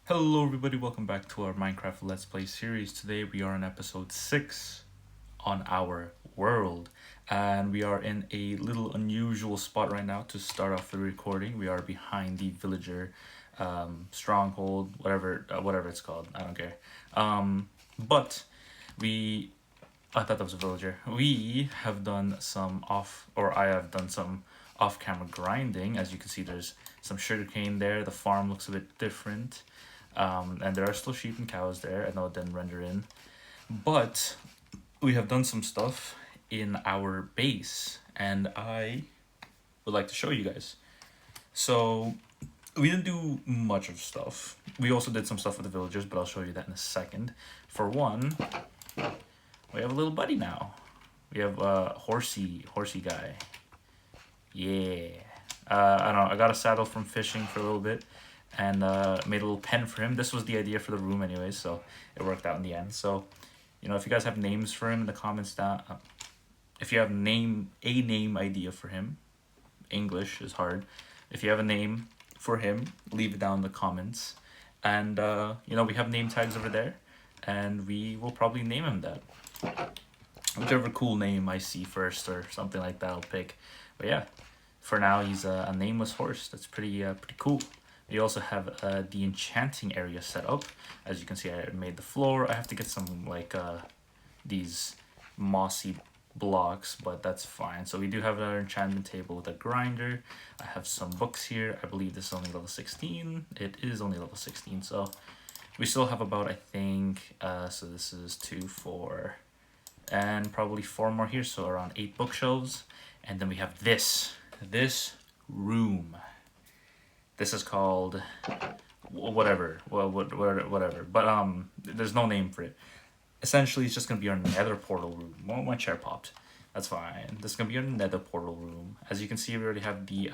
Hello everybody, welcome back to our Minecraft Let's Play series. Today we are on episode 6 on our world. And we are in a little unusual spot right now to start off the recording. We are behind the villager stronghold, whatever it's called. I don't care. But we I thought that was a villager. We have done I have done some off-camera grinding. As you can see, there's some sugarcane there. The farm looks a bit different. And there are still sheep and cows there. I know it didn't render in. But we have done some stuff in our base. And I would like to show you guys. So we didn't do much of stuff. We also did some stuff with the villagers, but I'll show you that in a second. For one, we have a little buddy now. We have a horsey guy. Yeah. I don't know. I got a saddle from fishing for a little bit and made a little pen for him. This was the idea for the room anyways, so it worked out in the end. So, if you guys have names for him in the comments down, if you have a name idea for him, English is hard. If you have a name for him, leave it down in the comments. And, we have name tags over there, and we will probably name him that. Whichever cool name I see first or something like that, I'll pick. But yeah, for now, he's a nameless horse. That's pretty cool. We also have the enchanting area set up. As you can see, I made the floor. I have to get some these mossy blocks, but that's fine. So we do have our enchantment table with a grinder. I have some books here. I believe this is only level 16. It is only level 16, so we still have about, I think, so this is 2, 4, and probably 4 more here, so around 8 bookshelves. And then we have this room. This is called whatever, but there's no name for it. Essentially, it's just gonna be our nether portal room. Well, my chair popped. That's fine. This is gonna be our nether portal room. As you can see, we already have the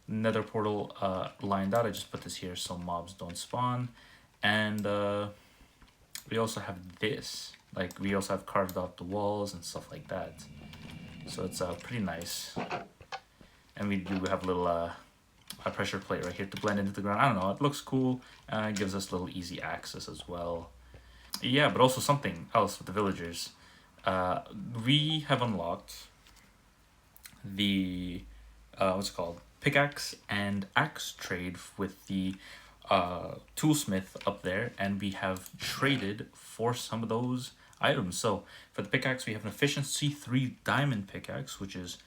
nether portal lined out. I just put this here so mobs don't spawn. And we also have this. Like, we also have carved out the walls and stuff like that. So it's pretty nice. And we do have a little a pressure plate right here to blend into the ground. I don't know, it looks cool. It gives us a little easy access as well. Yeah, but also something else with the villagers. We have unlocked the what's it called? Pickaxe and axe trade with the toolsmith up there, and we have traded for some of those items. So for the pickaxe, we have an efficiency 3 diamond pickaxe, which is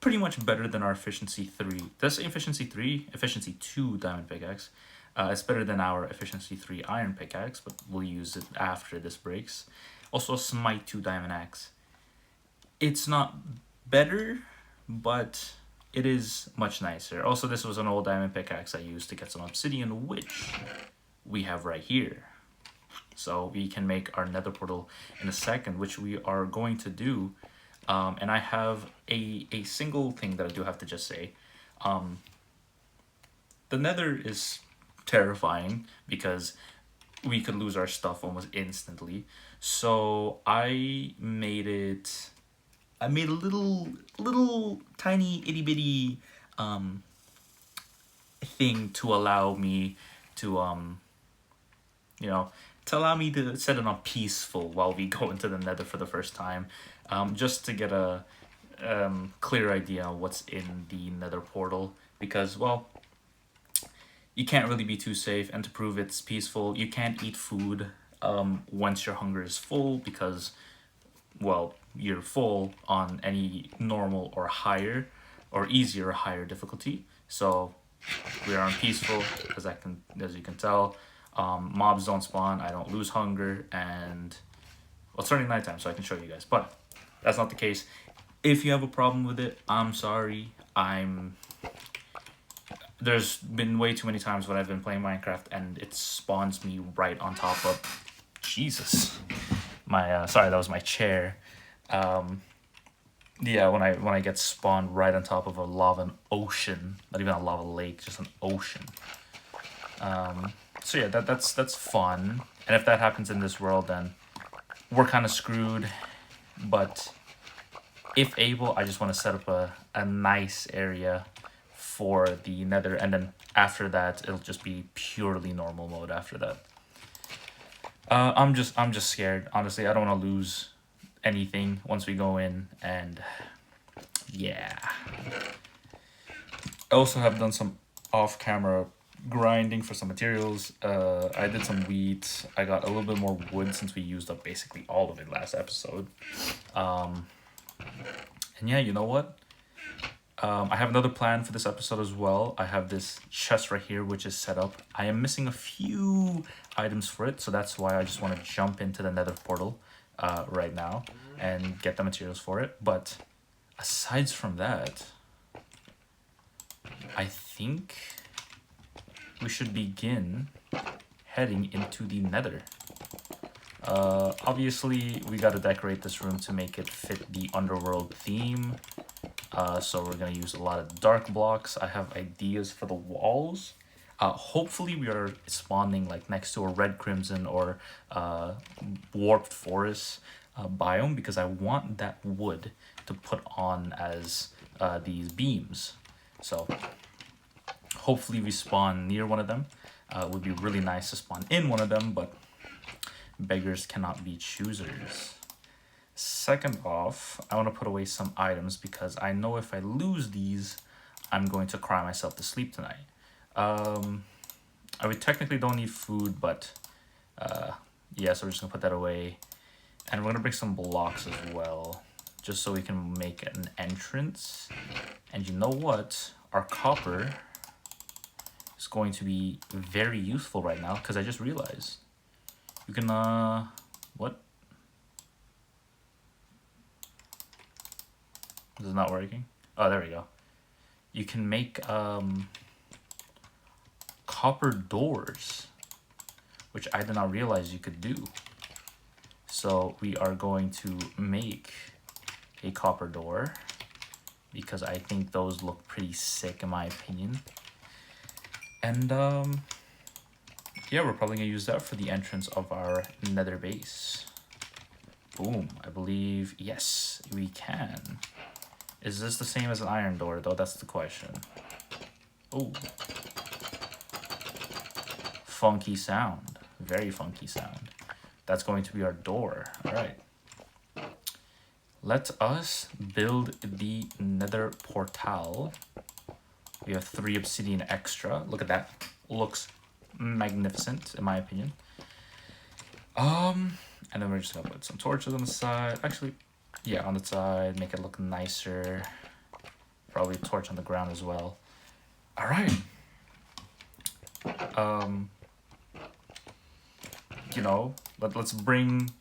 pretty much better than our efficiency 3. That's efficiency 3, efficiency 2 diamond pickaxe. It's better than our efficiency 3 iron pickaxe, but we'll use it after this breaks. Also a smite 2 diamond axe. It's not better, but it is much nicer. Also, this was an old diamond pickaxe I used to get some obsidian, which we have right here. So we can make our nether portal in a second, which we are going to do. And I have a single thing that I do have to just say. The nether is terrifying because we could lose our stuff almost instantly. So I made a little tiny itty bitty thing to allow me to set it on peaceful while we go into the nether for the first time, just to get a clear idea of what's in the nether portal, because, well, you can't really be too safe, and to prove it's peaceful, you can't eat food once your hunger is full, because, well, you're full on any normal or higher or easier or higher difficulty. So we are on peaceful, as you can tell. Mobs don't spawn, I don't lose hunger, and well, it's turning nighttime, so I can show you guys, but that's not the case. If you have a problem with it, I'm sorry. There's been way too many times when I've been playing Minecraft and it spawns me right on top of... Jesus. Sorry, that was my chair. Yeah, when I get spawned right on top of a lava ocean, not even a lava lake, just an ocean. So yeah, that's fun. And if that happens in this world, then we're kind of screwed. But if able, I just want to set up a nice area for the nether, and then after that, it'll just be purely normal mode after that. I'm just scared. Honestly, I don't want to lose anything once we go in, and yeah. I also have done some off-camera grinding for some materials. I did some wheat. I got a little bit more wood since we used up basically all of it last episode. And yeah, you know what? I have another plan for this episode as well. I have this chest right here, which is set up. I am missing a few items for it, so that's why I just want to jump into the Nether portal right now and get the materials for it. But aside from that, I think we should begin heading into the Nether. Obviously, we got to decorate this room to make it fit the underworld theme. So we're going to use a lot of dark blocks. I have ideas for the walls. Hopefully we are spawning like next to a red crimson or warped forest biome, because I want that wood to put on as these beams. So hopefully we spawn near one of them. It would be really nice to spawn in one of them, but beggars cannot be choosers. Second off, I want to put away some items because I know if I lose these, I'm going to cry myself to sleep tonight. We technically don't need food, but yeah, so we're just going to put that away. And we're going to bring some blocks as well, just so we can make an entrance. And you know what? Our copper is going to be very useful right now, because I just realized. You can, what? This is not working. Oh, there we go. You can make copper doors, which I did not realize you could do. So we are going to make a copper door, because I think those look pretty sick in my opinion. And yeah, we're probably gonna use that for the entrance of our Nether base. Boom, I believe, yes, we can. Is this the same as an iron door, though? That's the question. Oh. Funky sound. Very funky sound. That's going to be our door. All right. Let us build the Nether portal. We have 3 obsidian extra. Look at that. Looks magnificent, in my opinion. And then we're just going to put some torches on the side. Actually, yeah, on the side, make it look nicer. Probably a torch on the ground as well. All right. You know, let's bring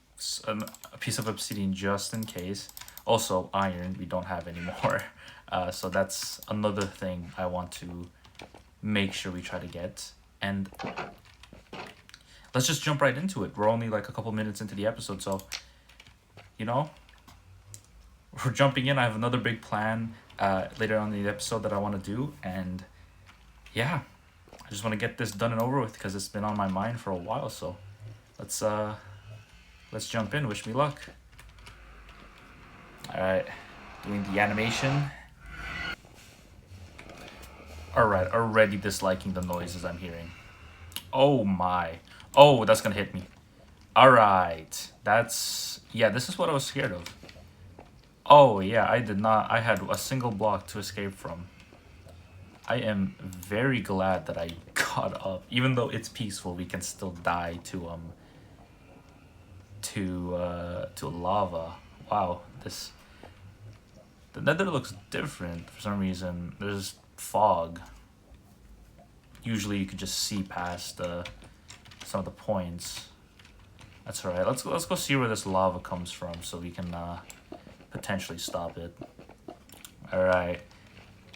a piece of obsidian just in case. Also, iron we don't have anymore. So that's another thing I want to make sure we try to get. And let's just jump right into it. We're only like a couple minutes into the episode, so, you know, we're jumping in. I have another big plan later on in the episode that I want to do, and yeah, I just want to get this done and over with because it's been on my mind for a while. So let's jump in. Wish me luck. All right, doing the animation. All right, already disliking the noises I'm hearing. Oh my! Oh, that's gonna hit me. All right, yeah. This is what I was scared of. Oh, yeah, I did not. I had a single block to escape from. I am very glad that I got up. Even though it's peaceful, we can still die to lava. Wow, the Nether looks different for some reason. There's fog. Usually you could just see past some of the points. That's alright. Let's go see where this lava comes from so we can potentially stop it. Alright.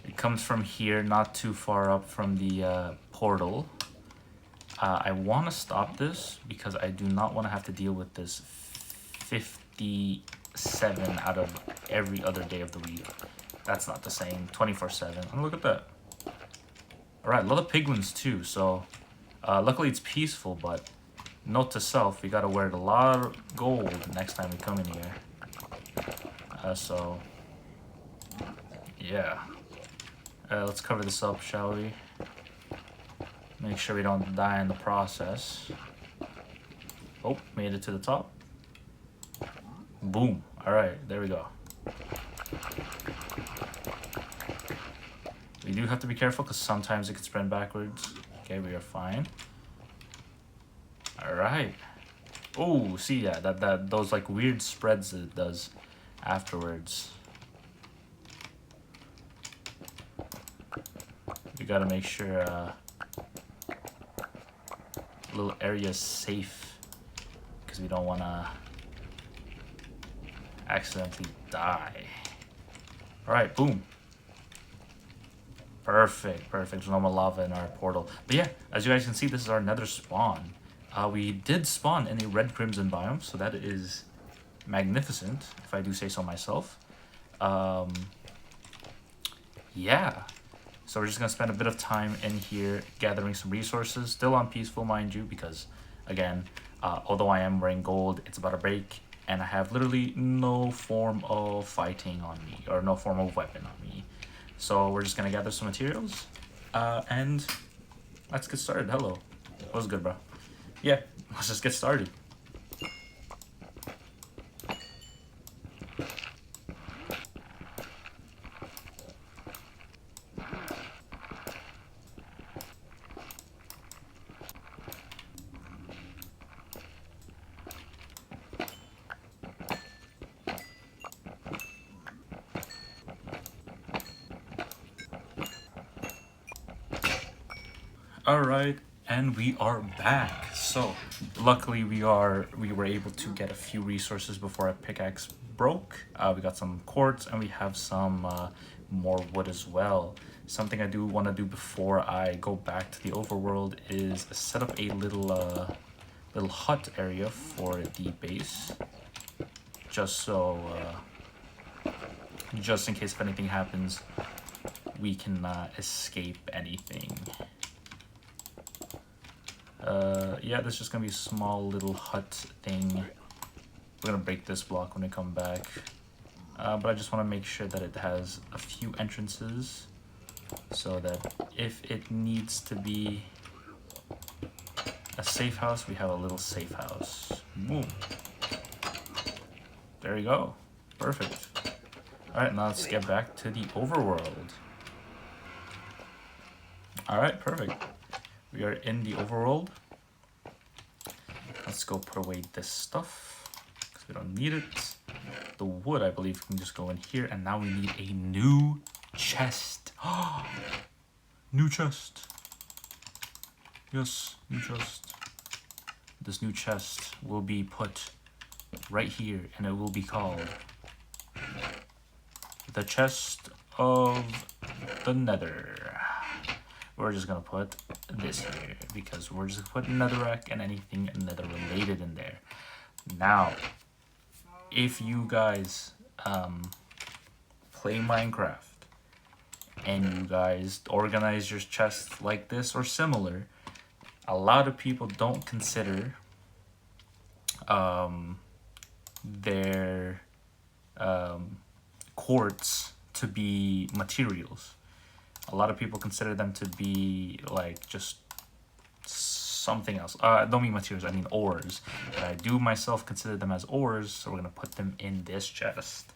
It comes from here, not too far up from the portal. I want to stop this because I do not want to have to deal with this 57 out of every other day of the week. That's not the same. 24/7. And look at that. Alright, a lot of piglins too, so luckily it's peaceful, but note to self, we gotta wear a lot of gold next time we come in here. So, yeah. Let's cover this up, shall we? Make sure we don't die in the process. Oh, made it to the top. Boom. Alright, there we go. We do have to be careful because sometimes it can spread backwards. Okay, we are fine. Alright. Oh, see, yeah, those like weird spreads it does afterwards. We gotta make sure little area is safe because we don't wanna accidentally die. Alright, boom. Perfect, perfect. There's no more lava in our portal. But yeah, as you guys can see, this is our nether spawn. We did spawn in a red crimson biome, so that is magnificent, if I do say so myself. Yeah. So we're just going to spend a bit of time in here gathering some resources. Still on peaceful, mind you, because, again, although I am wearing gold, it's about to break. And I have literally no form of fighting on me, or no form of weapon on me. So we're just going to gather some materials. And let's get started. Hello. What's good, bro? Yeah, let's just get started. Alright, and we are back. So luckily we were able to get a few resources before our pickaxe broke. We got some quartz and we have some more wood as well. Something I do want to do before I go back to the overworld is set up a little hut area for the base, just so just in case if anything happens we can escape anything. Yeah, this is just gonna be a small little hut thing. We're gonna break this block when we come back. But I just want to make sure that it has a few entrances so that if it needs to be a safe house, we have a little safe house. Boom. There you go. Perfect. Alright, now let's get back to the overworld. Alright, perfect. We are in the overworld. Let's go put away this stuff because we don't need it. The wood, I believe, can just go in here. And now we need a new chest. New chest. Yes, new chest. This new chest will be put right here, and it will be called the chest of the Nether. We're just gonna put this here because we're just gonna put netherrack and anything nether related in there. Now, if you guys play Minecraft and you guys organize your chests like this or similar, a lot of people don't consider their quartz to be materials. A lot of people consider them to be like just something else. I don't mean materials, I mean ores. But I do myself consider them as ores, so we're gonna put them in this chest.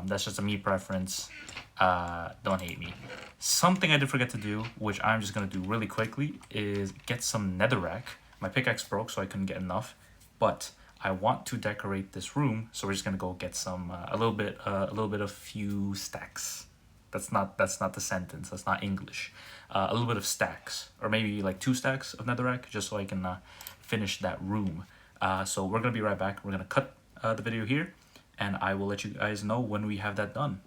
That's just a me preference. Don't hate me. Something I did forget to do, which I'm just gonna do really quickly, is get some netherrack. My pickaxe broke, so I couldn't get enough, but I want to decorate this room, so we're just gonna go get some a little bit of few stacks. That's not the sentence. That's not English. A little bit of stacks, or maybe like 2 stacks of netherrack, just so I can finish that room. So we're gonna be right back. We're gonna cut the video here, and I will let you guys know when we have that done.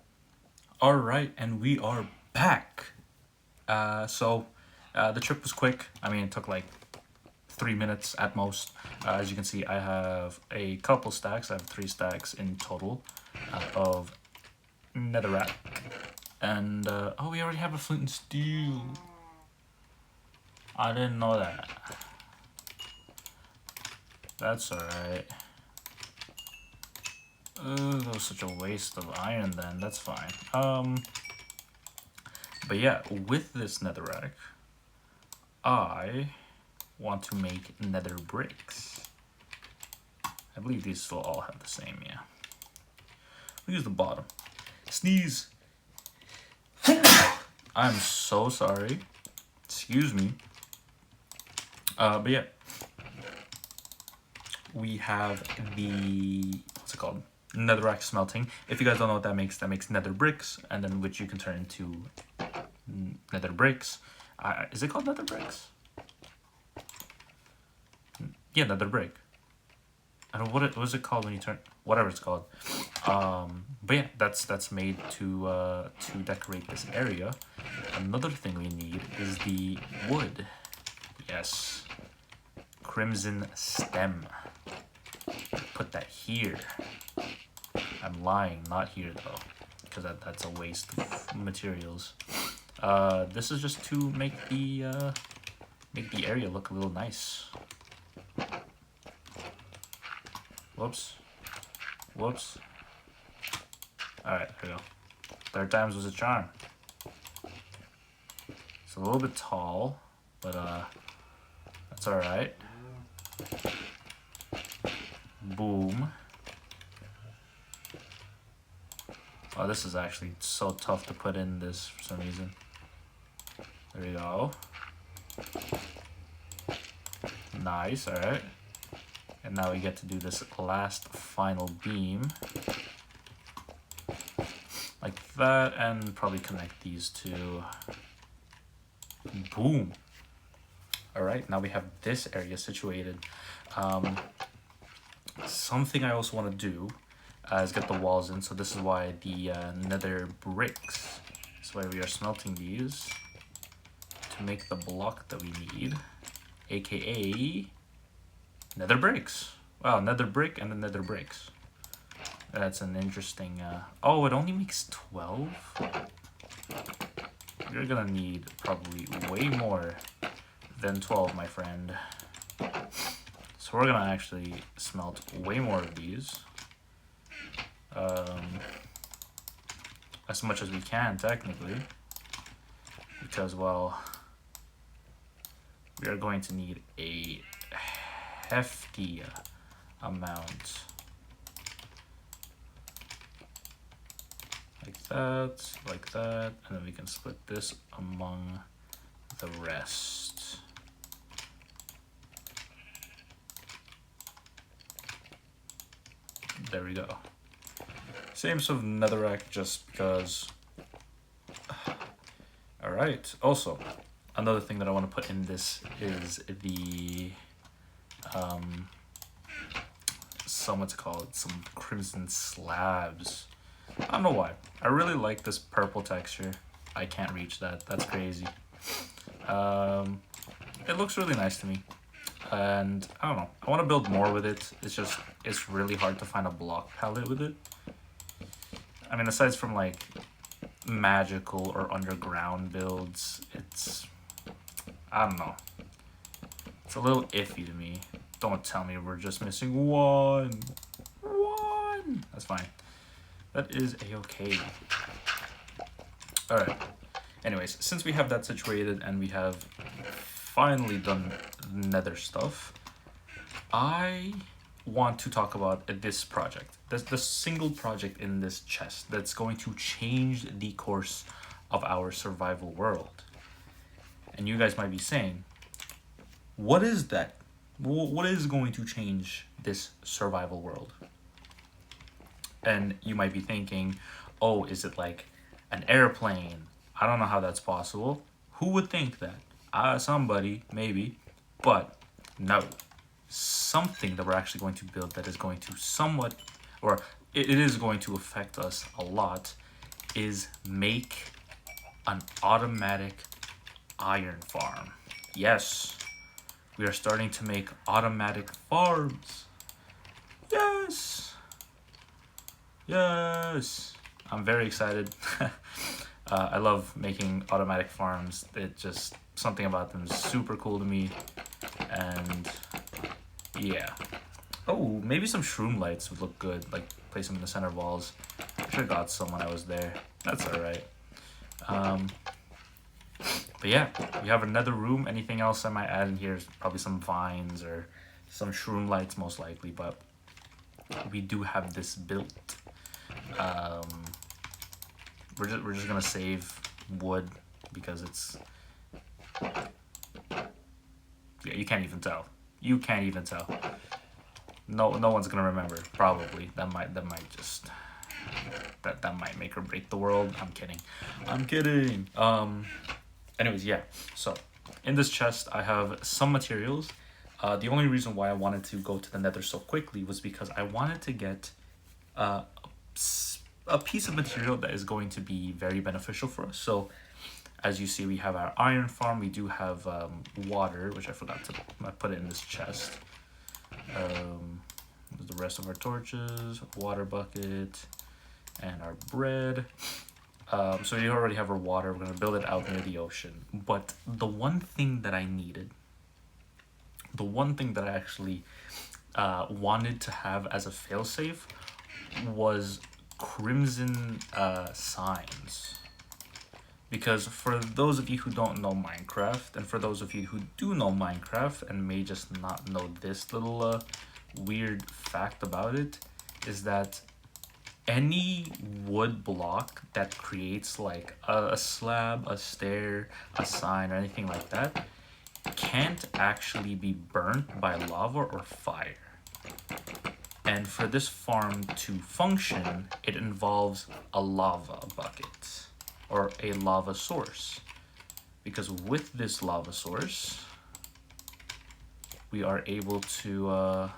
All right, and we are back. So the trip was quick. I mean, it took like 3 minutes at most. As you can see, I have a couple stacks. I have 3 stacks in total of netherrack. And, oh, we already have a flint and steel. I didn't know that. That's alright. That was such a waste of iron then. That's fine. But yeah, with this netherrack, I want to make nether bricks. I believe these still all have the same, yeah. We'll use the bottom. Sneeze. I'm so sorry. Excuse me. But yeah. We have the, what's it called? Netherrack smelting. If you guys don't know what that makes nether bricks, and then which you can turn into nether bricks. Is it called nether bricks? Yeah, nether brick. I don't know what was it called when you turn, whatever it's called. But yeah, that's made to decorate this area. Another thing we need is the wood. Yes, crimson stem. Put that here. I'm lying, not here though, because that's a waste of materials. This is just to make the area look a little nice. Whoops. Whoops. Alright, there we go. Third times was a charm. It's a little bit tall, but that's alright. Boom. Oh, this is actually so tough to put in this for some reason. There we go. Nice, alright. And now we get to do this last final beam. Like that, and probably connect these two. Boom. Alright, now we have this area situated. Something I also want to do is get the walls in, so this is why the nether bricks. That's why we are smelting these to make the block that we need, aka nether bricks. Wow, nether brick and the nether bricks. That's an interesting. Oh, it only makes 12. You're gonna need probably way more than 12, my friend. So we're gonna actually smelt way more of these. As much as we can, technically. Because, well, we are going to need a hefty amount. Like that, and then we can split this among the rest. There we go. Same sort of netherrack, just because. Alright, also, another thing that I want to put in this is the what's it called? Some crimson slabs. I don't know why. I really like this purple texture. I can't reach that. That's crazy. It looks really nice to me. And I don't know. I want to build more with it. It's really hard to find a block palette with it. I mean, aside from like magical or underground builds, I don't know. It's a little iffy to me. Don't tell me we're just missing one. That's fine. That is a-okay. Alright. Anyways, since we have that situated and we have finally done nether stuff, I want to talk about this project. That's the single project in this chest that's going to change the course of our survival world. And you guys might be saying, what is that? What is going to change this survival world? And you might be thinking, oh, is it like an airplane? I don't know how that's possible. Who would think that? Somebody, maybe. But no. Something that we're actually going to build that is going to somewhat, or it is going to affect us a lot, is make an automatic iron farm. Yes. We are starting to make automatic farms. Yes. Yes, I'm very excited. I love making automatic farms. It just, something about them is super cool to me. And yeah. Oh, maybe some shroom lights would look good. Like place them in the center walls. I should have got some when I was there. That's alright. But But yeah, we have another room. Anything else I might add in here is probably some vines or some shroom lights, most likely. But we do have this built. Um, we're just gonna save wood because it's, yeah, you can't even tell. You can't even tell. No one's gonna remember. Probably that might just that might make or break the world. I'm kidding. I'm kidding. Anyways, yeah. So in this chest, I have some materials. The only reason why I wanted to go to the Nether so quickly was because I wanted to get uh, a piece of material that is going to be very beneficial for us. So as you see, we have our iron farm. We do have water, which I forgot to put it in this chest. The rest of our torches, water bucket, and our bread. So we already have our water. We're going to build it out near the ocean. But the one thing that I needed, the one thing that I actually wanted to have as a failsafe was crimson signs. Because for those of you who don't know Minecraft, and for those of you who do know Minecraft and may just not know this little weird fact about it, is that any wood block that creates like a slab, a stair, a sign, or anything like that can't actually be burnt by lava or fire. And for this farm to function, it involves a lava bucket or a lava source. Because with this lava source, we are able to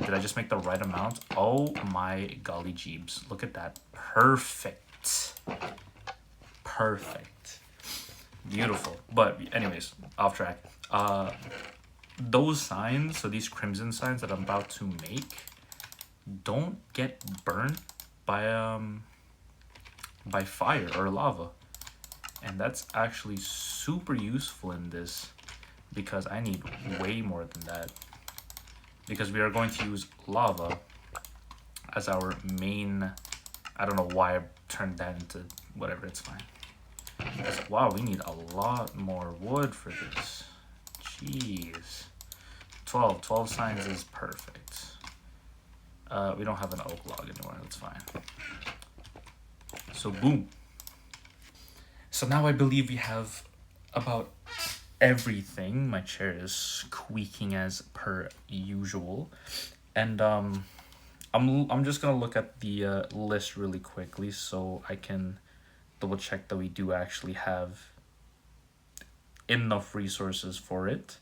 did I just make the right amount? Oh my golly jeebs. Look at that. Perfect. Perfect. Beautiful. But anyways, off track. Those signs, so these crimson signs that I'm about to make, don't get burnt by fire or lava. And that's actually super useful in this because I need way more than that. Because we are going to use lava as our main, I don't know why I turned that into whatever, it's fine. Wow, we need a lot more wood for this. Jeez. 12 signs is perfect. We don't have an oak log anymore, that's fine. So boom. So now I believe we have about everything. My chair is squeaking as per usual, and I'm just gonna look at the list really quickly so I can double check that we do actually have enough resources for it.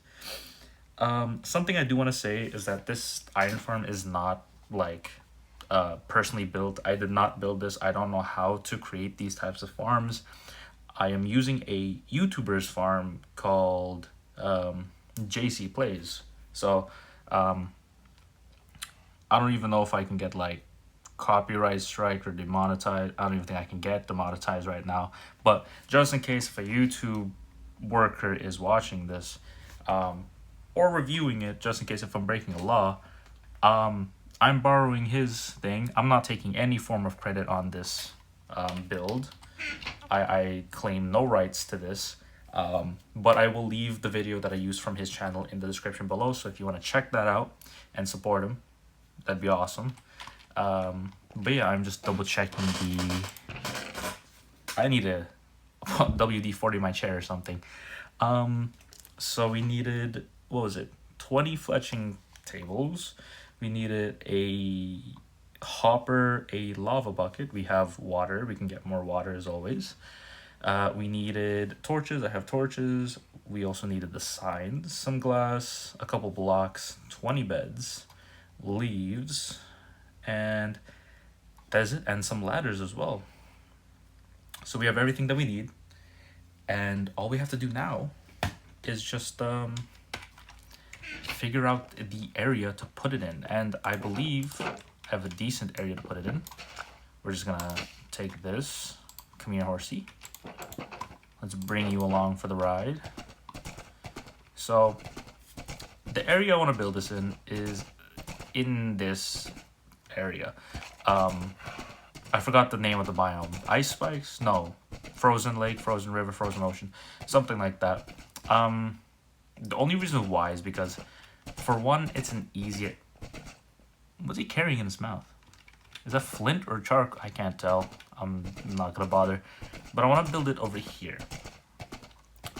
Something I do want to say is that this iron farm is not like personally built. I did not build this. I don't know how to create these types of farms. I am using a YouTuber's farm called JC Plays. So I don't even know if I can get like copyright strike or demonetized. I don't even think I can get demonetized right now. But just in case if a YouTube worker is watching this or reviewing it, just in case if I'm breaking a law, I'm borrowing his thing. I'm not taking any form of credit on this build. I claim no rights to this, but I will leave the video that I used from his channel in the description below, so if you want to check that out and support him, that'd be awesome. But yeah, I'm just double checking I need a WD-40 my chair or something. So we needed, what was it, 20 fletching tables. We needed a hopper, a lava bucket. We have water. We can get more water as always. We needed torches. I have torches. We also needed the signs, some glass, a couple blocks, 20 beds, leaves, and that's it, and some ladders as well. So we have everything that we need, and all we have to do now is just figure out the area to put it in. And I believe I have a decent area to put it in. We're just gonna take this. Come here, horsey. Let's bring you along for the ride. So the area I want to build this in is in this area. I forgot the name of the biome. Ice spikes? No. frozen lake, frozen river, frozen ocean, something like that. The only reason why is because, for one, it's an easier. What's he carrying in his mouth? Is that flint or charcoal? I can't tell. I'm not gonna bother. But I want to build it over here.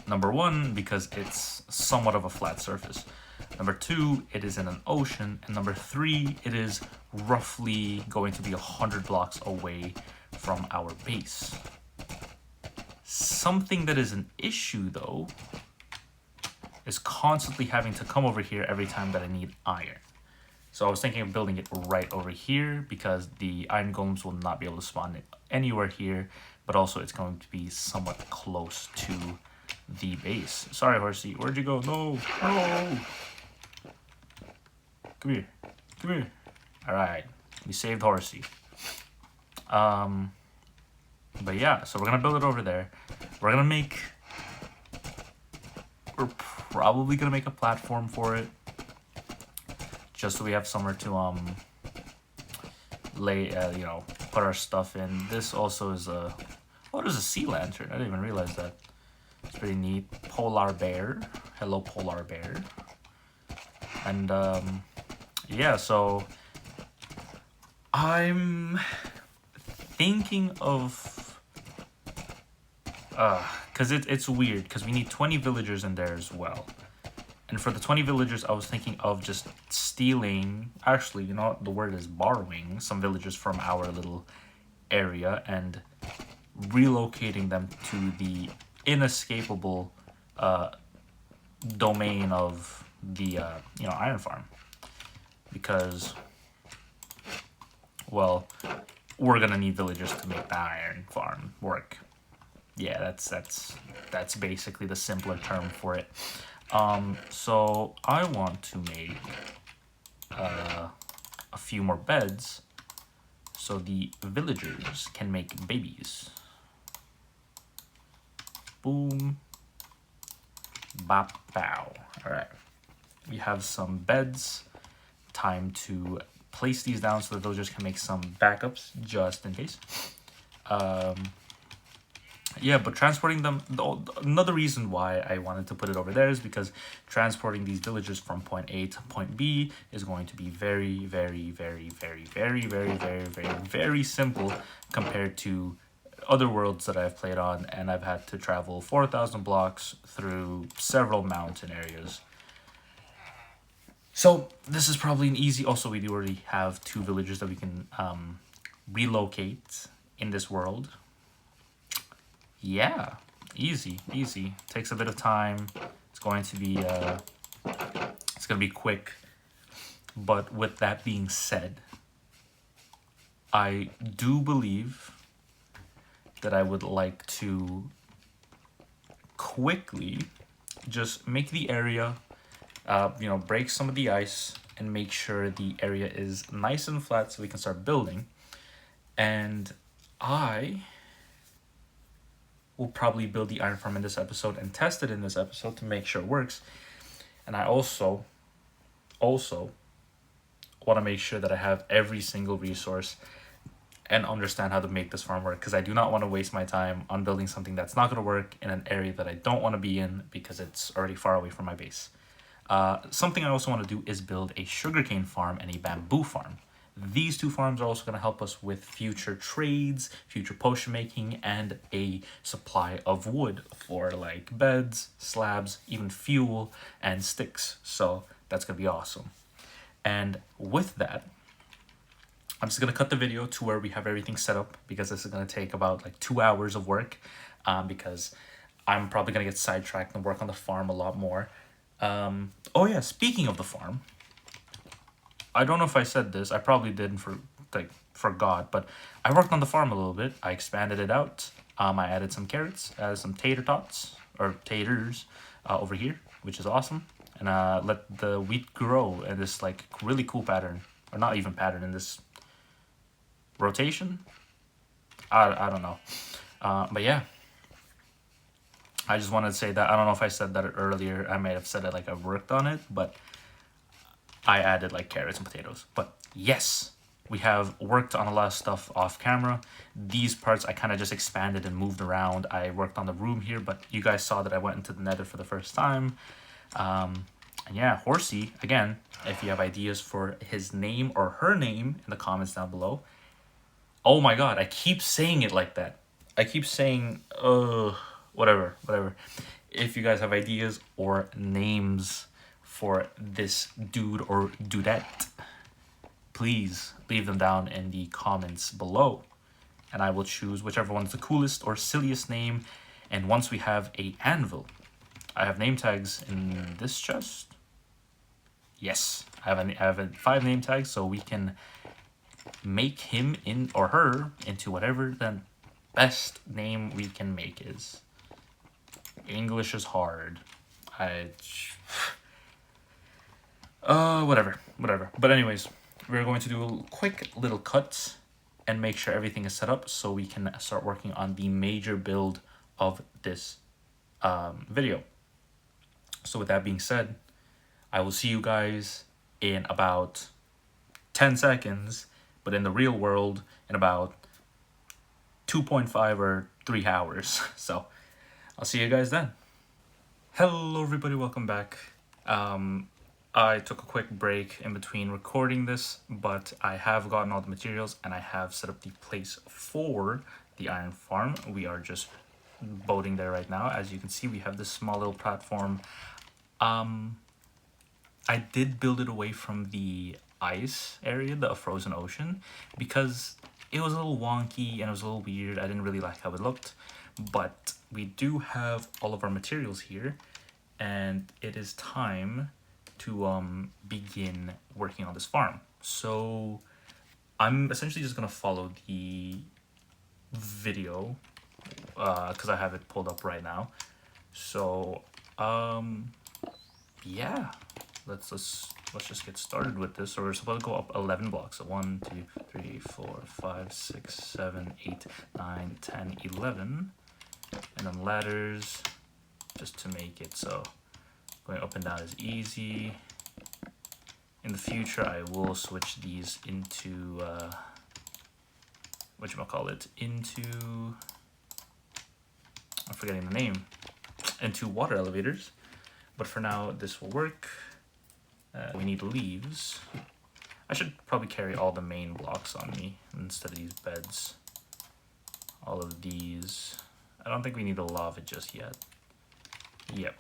Number one, because it's somewhat of a flat surface. Number two, it is in an ocean. And number three, it is roughly going to be 100 blocks away from our base. Something that is an issue, though, is constantly having to come over here every time that I need iron. So I was thinking of building it right over here because the iron golems will not be able to spawn it anywhere here, but also it's going to be somewhat close to the base. Sorry, horsey, where'd you go? No, no. Come here, come here. All right, we saved horsey. But yeah, so we're gonna build it over there. We're probably gonna make a platform for it, just so we have somewhere to lay, put our stuff in. This also is a, what is a sea lantern? I didn't even realize that. It's pretty neat. Polar bear. Hello, polar bear. And yeah, so I'm thinking of, because it's weird, because we need 20 villagers in there as well. And for the 20 villagers, I was thinking of just stealing, actually, you know, the word is borrowing some villagers from our little area and relocating them to the inescapable domain of the, iron farm. Because, well, we're gonna need villagers to make the iron farm work. Yeah, that's basically the simpler term for it. So I want to make a few more beds so the villagers can make babies. Boom. Bop, bow. All right. We have some beds. Time to place these down so the villagers can make some backups just in case. Yeah, but transporting them, another reason why I wanted to put it over there is because transporting these villagers from point A to point B is going to be very, very, very, very, very, very, very, very, very simple compared to other worlds that I've played on, and I've had to travel 4,000 blocks through several mountain areas. So this is probably an easy, also we do already have 2 villagers that we can relocate in this world. Yeah, easy. Takes a bit of time. It's going to be quick. But with that being said, I do believe that I would like to quickly just make the area, break some of the ice and make sure the area is nice and flat so we can start building. And I will probably build the iron farm in this episode and test it in this episode to make sure it works. And I also want to make sure that I have every single resource and understand how to make this farm work, because I do not want to waste my time on building something that's not going to work in an area that I don't want to be in because it's already far away from my base. Something I also want to do is build a sugarcane farm and a bamboo farm. These 2 farms are also going to help us with future trades, future potion making, and a supply of wood for like beds, slabs, even fuel, and sticks. So that's going to be awesome. And with that, I'm just going to cut the video to where we have everything set up, because this is going to take about like 2 hours of work, because I'm probably going to get sidetracked and work on the farm a lot more. Oh yeah, speaking of the farm, I don't know if I said this. I probably didn't forgot, but I worked on the farm a little bit. I expanded it out. I added some carrots, added some tater tots or taters over here, which is awesome. And let the wheat grow in this like really cool pattern, or not even pattern, in this rotation. I don't know. But yeah, I just wanted to say that. I don't know if I said that earlier. I may have said it like I worked on it, but I added like carrots and potatoes. But yes, we have worked on a lot of stuff off camera. These parts I kind of just expanded and moved around. I worked on the room here, but you guys saw that I went into the Nether for the first time. And yeah, Horsey, again, if you have ideas for his name or her name in the comments down below. Oh my god, I keep saying it like that. I keep saying, whatever. If you guys have ideas or names for this dude or dudette, please leave them down in the comments below. And I will choose whichever one's the coolest or silliest name. And once we have a anvil, I have name tags in this chest. Yes, I have 5 name tags, so we can make him in or her into whatever the best name we can make is. English is hard. Whatever. But anyways, we're going to do a quick little cut and make sure everything is set up so we can start working on the major build of this video. So with that being said, I will see you guys in about 10 seconds, but in the real world in about 2.5 or 3 hours. So I'll see you guys then. Hello everybody, welcome back. I took a quick break in between recording this, but I have gotten all the materials and I have set up the place for the iron farm. We are just boating there right now. As you can see, we have this small little platform. I did build it away from the ice area, the frozen ocean, because it was a little wonky and it was a little weird. I didn't really like how it looked, but we do have all of our materials here and it is time to begin working on this farm. So I'm essentially just gonna follow the video because I have it pulled up right now. So yeah, let's just get started with this. So we're supposed to go up 11 blocks. So 1, 2, 3, 4, 5, 6, 7, 8, 9, 10, 11, and then ladders just to make it so going up and down is easy. In the future, I will switch these into into, I'm forgetting the name, into water elevators. But for now, this will work. We need leaves. I should probably carry all the main blocks on me instead of these beds. All of these. I don't think we need the lava just yet. Yep.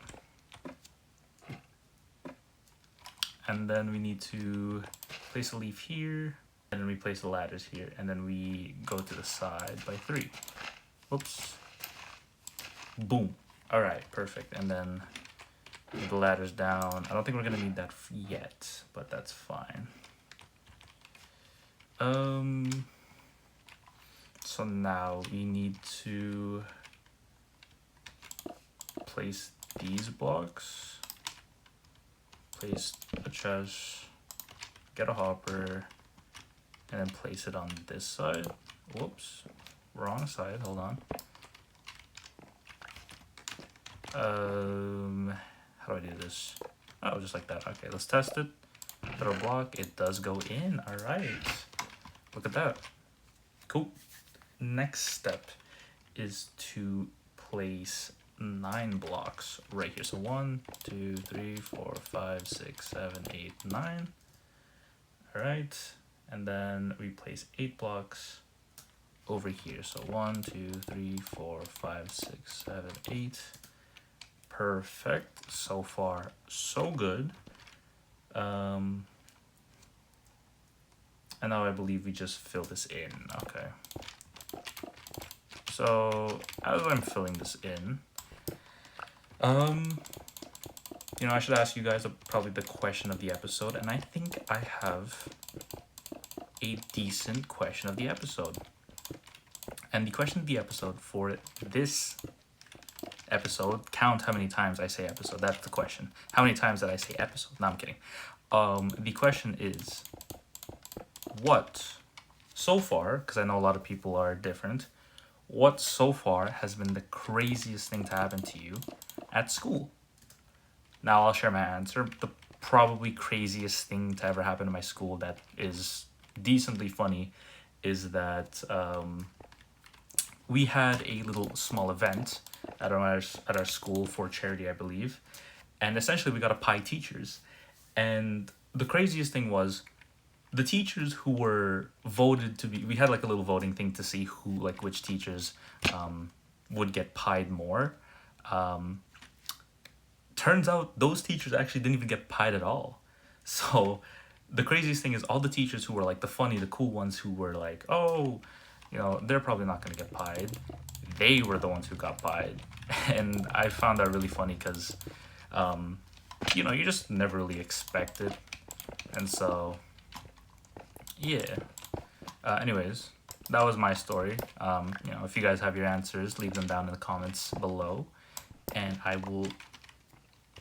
And then we need to place a leaf here, and then we place the ladders here, and then we go to the side by 3. Whoops. Boom. All right, perfect. And then the ladders down. I don't think we're gonna need that yet, but that's fine. So now we need to place these blocks, place a chest, get a hopper, and then place it on this side. Whoops, wrong side, hold on. How do I do this? Oh, just like that. Okay, let's test it. Throw a block, it does go in. All right, look at that. Cool. Next step is to place 9 blocks right here. So 1, 2, 3, 4, 5, 6, 7, 8, 9. All right, and then we place 8 blocks over here. So 1, 2, 3, 4, 5, 6, 7, 8. Perfect. So far, so good. And now I believe we just fill this in. Okay. So as I'm filling this in, you know, I should ask you guys probably the question of the episode, and I think I have a decent question of the episode. And the question of the episode for this episode, count how many times I say episode. That's the question. How many times did I say episode? No, I'm kidding. The question is, what so far, because I know a lot of people are different, what so far has been the craziest thing to happen to you at school? Now I'll share my answer. The probably craziest thing to ever happen in my school that is decently funny is that we had a little small event at our school for charity, I believe, and essentially we got to pie teachers. And the craziest thing was the teachers who were voted to be. We had like a little voting thing to see who, like, which teachers would get pied more. Um, Turns out those teachers actually didn't even get pied at all. So the craziest thing is all the teachers who were like the funny, the cool ones who were like, oh, you know, they're probably not going to get pied. They were the ones who got pied. And I found that really funny because, you know, you just never really expect it. And so, yeah. Anyways, that was my story. You know, if you guys have your answers, leave them down in the comments below. And I will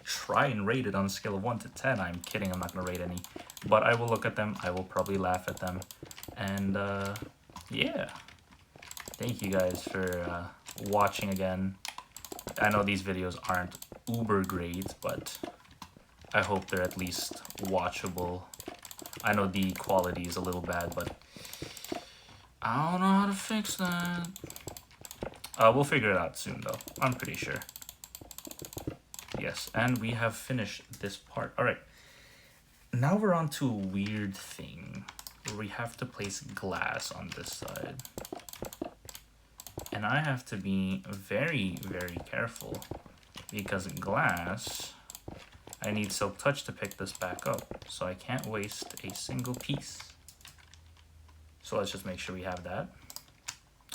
try and rate it on a scale of 1 to 10. I'm kidding, I'm not going to rate any. But I will look at them, I will probably laugh at them. And yeah. Thank you guys for watching again. I know these videos aren't uber great, but I hope they're at least watchable. I know the quality is a little bad, but I don't know how to fix that. We'll figure it out soon, though. I'm pretty sure. Yes, and we have finished this part. All right. Now we're on to a weird thing where we have to place glass on this side. And I have to be very, very careful because glass, I need Silk Touch to pick this back up. So I can't waste a single piece. So let's just make sure we have that.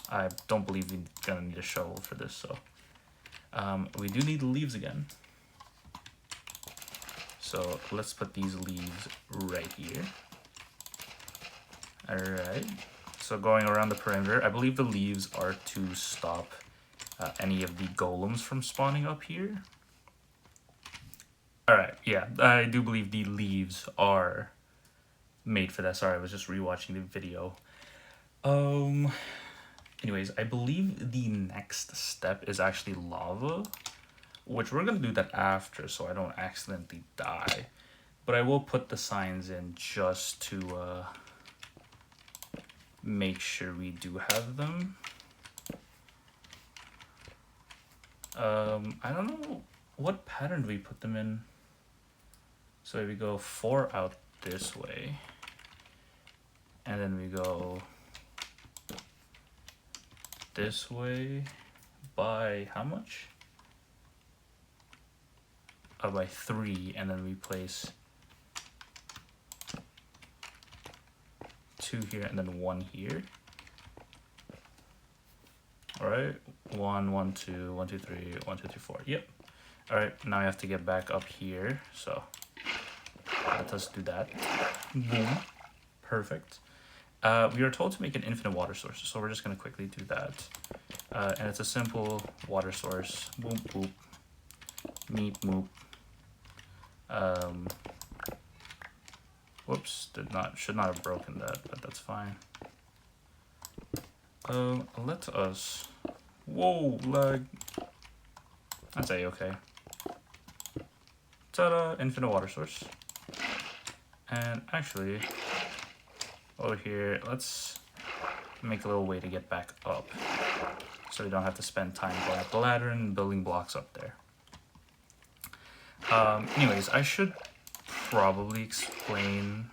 I don't believe we're gonna need a shovel for this, so. We do need leaves again. So let's put these leaves right here. All right. So going around the perimeter, I believe the leaves are to stop any of the golems from spawning up here. All right, yeah, I do believe the leaves are made for that. Sorry, I was just rewatching the video. Anyways, I believe the next step is actually lava, which we're gonna do that after so I don't accidentally die. But I will put the signs in just to make sure we do have them. I don't know what pattern do we put them in. So we go 4 out this way, and then we go this way by how much? By 3, and then we place 2 here and then 1 here. All right, 1, 1, 2, 1, 2, 3, 1, 2, 3, 4. Yep. All right, now I have to get back up here. So let us do that. Boom. Perfect. We are told to make an infinite water source, so we're just gonna quickly do that. And it's a simple water source. Boom, boop. Meep, moop. Whoops, should not have broken that, but that's fine. Let us, whoa, lag. That's a-okay. Ta-da, infinite water source. And actually, over here, let's make a little way to get back up so we don't have to spend time going up the ladder and building blocks up there. Anyways, I should probably explain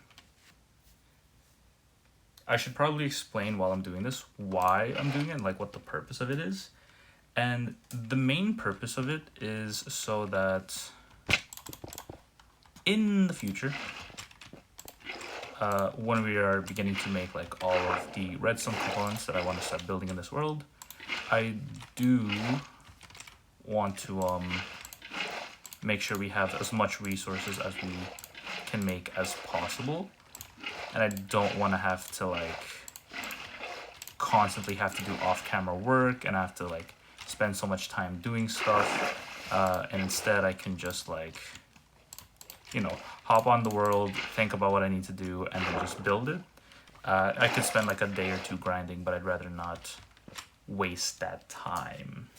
while I'm doing this why I'm doing it and like what the purpose of it is. And the main purpose of it is so that in the future, when we are beginning to make like all of the redstone components that I want to start building in this world, I do want to make sure we have as much resources as we can make as possible. And I don't want to have to like constantly have to do off-camera work and have to like spend so much time doing stuff. And instead I can just like, you know, hop on the world, think about what I need to do, and then just build it. I could spend like a day or 2 grinding, but I'd rather not waste that time.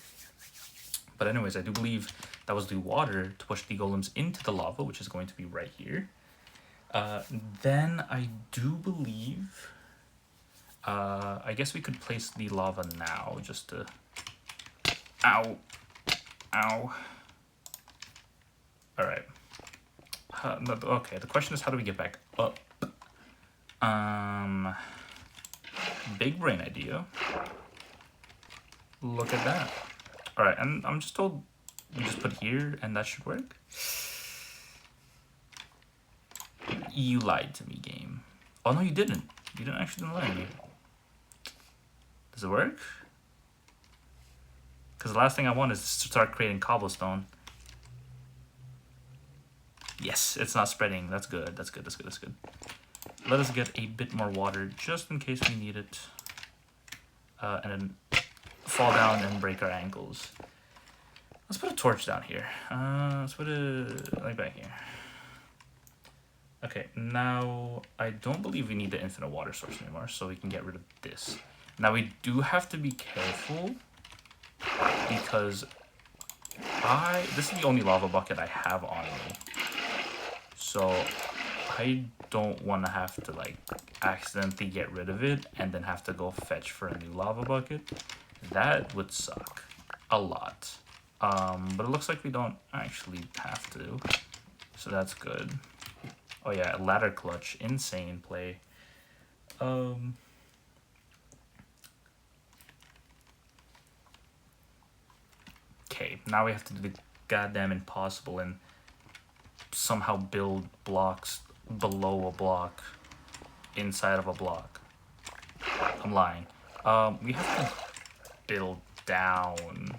But anyways, I do believe that was the water to push the golems into the lava, which is going to be right here. Uh, then I do believe. I guess we could place the lava now just to. Ow. Ow. Alright. Okay, the question is how do we get back up? Big brain idea. Look at that. Alright, and I'm just told we just put here and that should work. You lied to me, game. Oh no, you didn't. You didn't actually lie to me. Does it work? Because the last thing I want is to start creating cobblestone. Yes, it's not spreading. That's good. That's good. That's good. That's good. Let us get a bit more water just in case we need it. And then fall down and break our ankles. Let's put a torch down here. Let's put it like back here. Okay, now I don't believe we need the infinite water source anymore, so we can get rid of this. Now we do have to be careful because this is the only lava bucket I have on me. So I don't want to have to like accidentally get rid of it and then have to go fetch for a new lava bucket. That would suck a lot. But it looks like we don't actually have to, so that's good. Oh yeah, ladder clutch, insane play. Okay, now we have to do the goddamn impossible and somehow build blocks below a block inside of a block. I'm lying. We have to build down.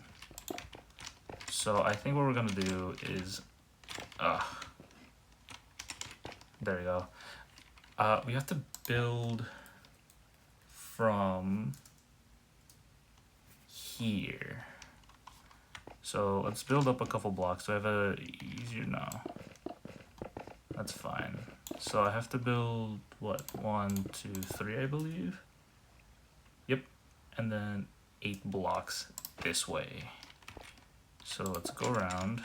So I think what we're gonna do is, there we go. We have to build from here. So let's build up a couple blocks. Do I have a easier? No. That's fine. So I have to build, what, 1, 2, 3, I believe? Yep. And then 8 blocks this way. So let's go around.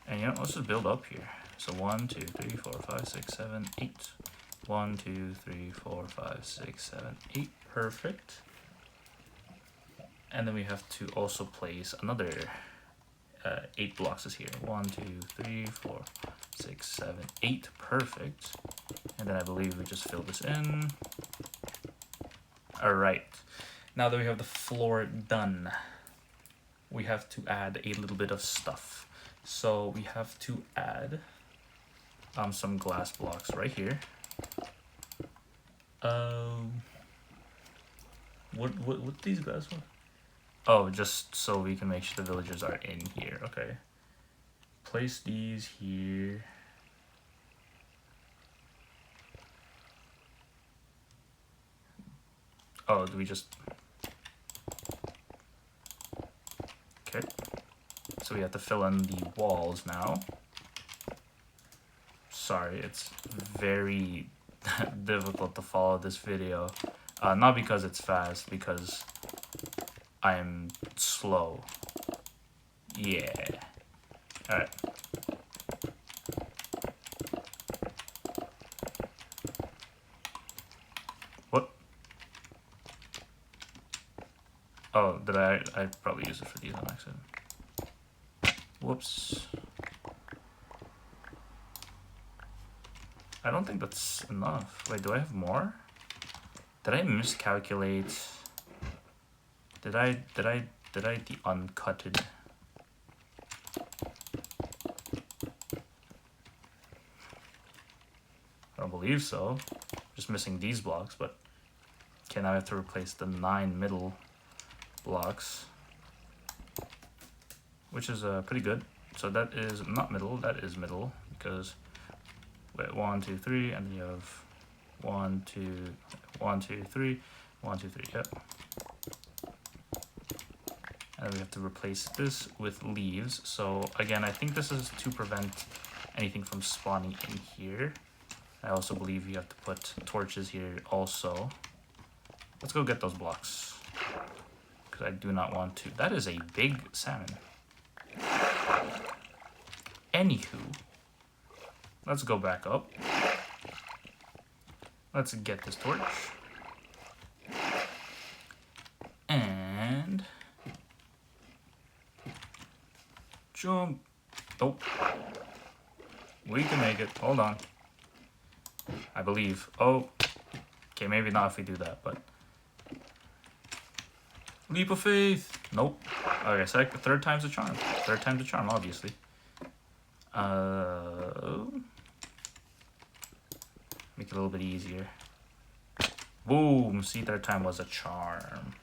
And you know, let's just build up here. So 1, 2, 3, 4, 5, 6, 7, 8. 1, 2, 3, 4, 5, 6, 7, 8. Perfect. And then we have to also place another 8 blocks is here. 1, 2, 3, 4, 6, 7, 8. Perfect. And then I believe we just fill this in. Alright. Now that we have the floor done, we have to add a little bit of stuff. So we have to add some glass blocks right here. What these glass ones? Oh, just so we can make sure the villagers are in here. Okay. Place these here. Oh, do we just... Okay. So we have to fill in the walls now. Sorry, it's very difficult to follow this video. Not because it's fast, because I'm slow. Yeah. Alright. What? Oh, did I probably use it for these on accident. Whoops. I don't think that's enough. Wait, do I have more? Did I miscalculate? Did I the uncutted? I don't believe so. Just missing these blocks, but okay, now I have to replace the 9 middle blocks, which is pretty good. So that is not middle, that is middle, because wait, 1, 2, 3, and then you have 1, 2, 1, 2, 3, 1, 2, 3. Yep. And we have to replace this with leaves. So again, I think this is to prevent anything from spawning in here. I also believe you have to put torches here also. Let's go get those blocks, because I do not want to. That is a big salmon. Anywho, let's go back up. Let's get this torch. And jump. Nope. We can make it. Hold on. I believe. Oh. Okay, maybe not if we do that, but leap of faith. Nope. Okay, third time's a charm. Third time's a charm, obviously. Make it a little bit easier. Boom. See, third time was a charm.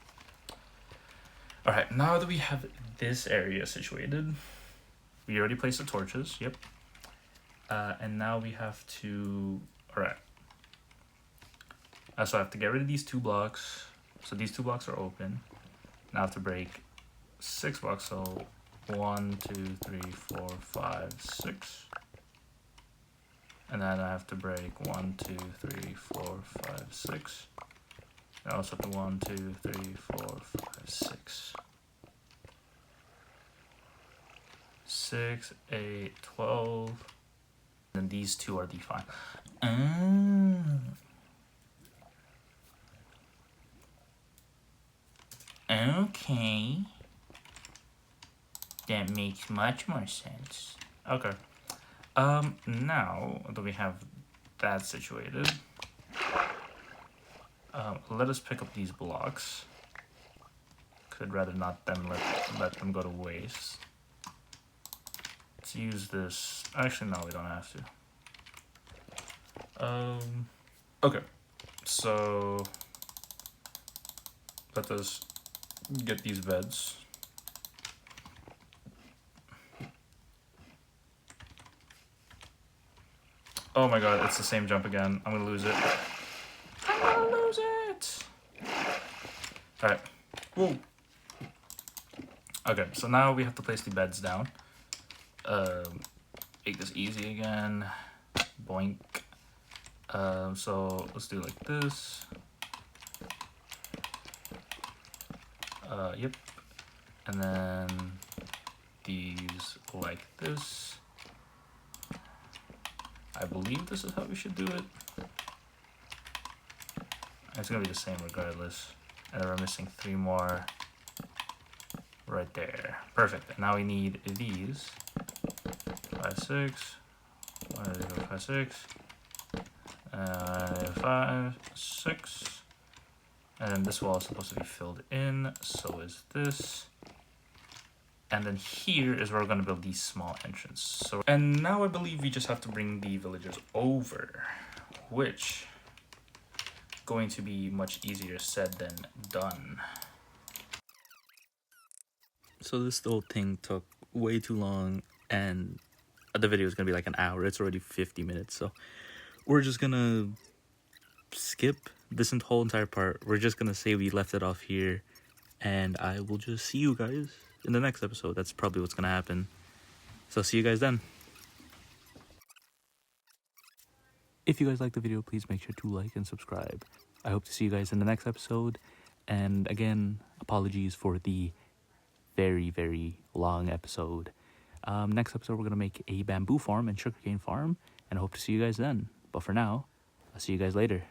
Alright, now that we have this area situated, we already placed the torches. Yep. And now we have to... Alright. So I have to get rid of these 2 blocks. So these 2 blocks are open. Now I have to break 6 blocks. So 1, 2, 3, 4, 5, 6. And then I have to break 1, 2, 3, 4, 5, 6. I also have to 1, 2, 3, 4, 5, 6. 6, 8, 12. And these 2 are the final. Okay. That makes much more sense. Okay. Now that we have that situated, let us pick up these blocks. I'd rather not let them go to waste. Let's use this. Actually, no, we don't have to. Okay. So let us get these beds. Oh my god, it's the same jump again. I'm gonna lose it. I'm gonna lose it! Alright. Whoa. Okay, so now we have to place the beds down. Make this easy again. Boink. So let's do like this. Yep. And then these like this. I believe this is how we should do it. It's gonna be the same regardless. And we're missing 3 more right there. Perfect. And now we need these. 5, 6. 5, 6. 5, 6. And then this wall is supposed to be filled in. So is this. And then here is where we're going to build these small entrances. So, and now I believe we just have to bring the villagers over, which is going to be much easier said than done. So this whole thing took way too long, and the video is going to be like an hour. It's already 50 minutes, so we're just going to skip this whole entire part. We're just going to say we left it off here, and I will just see you guys in the next episode. That's probably what's gonna happen. So see you guys then. If you guys like the video, please make sure to like and subscribe. I hope to see you guys in the next episode. And again, apologies for the very, very long episode. Next episode, we're gonna make a bamboo farm and sugarcane farm, and I hope to see you guys then. But for now, I'll see you guys later.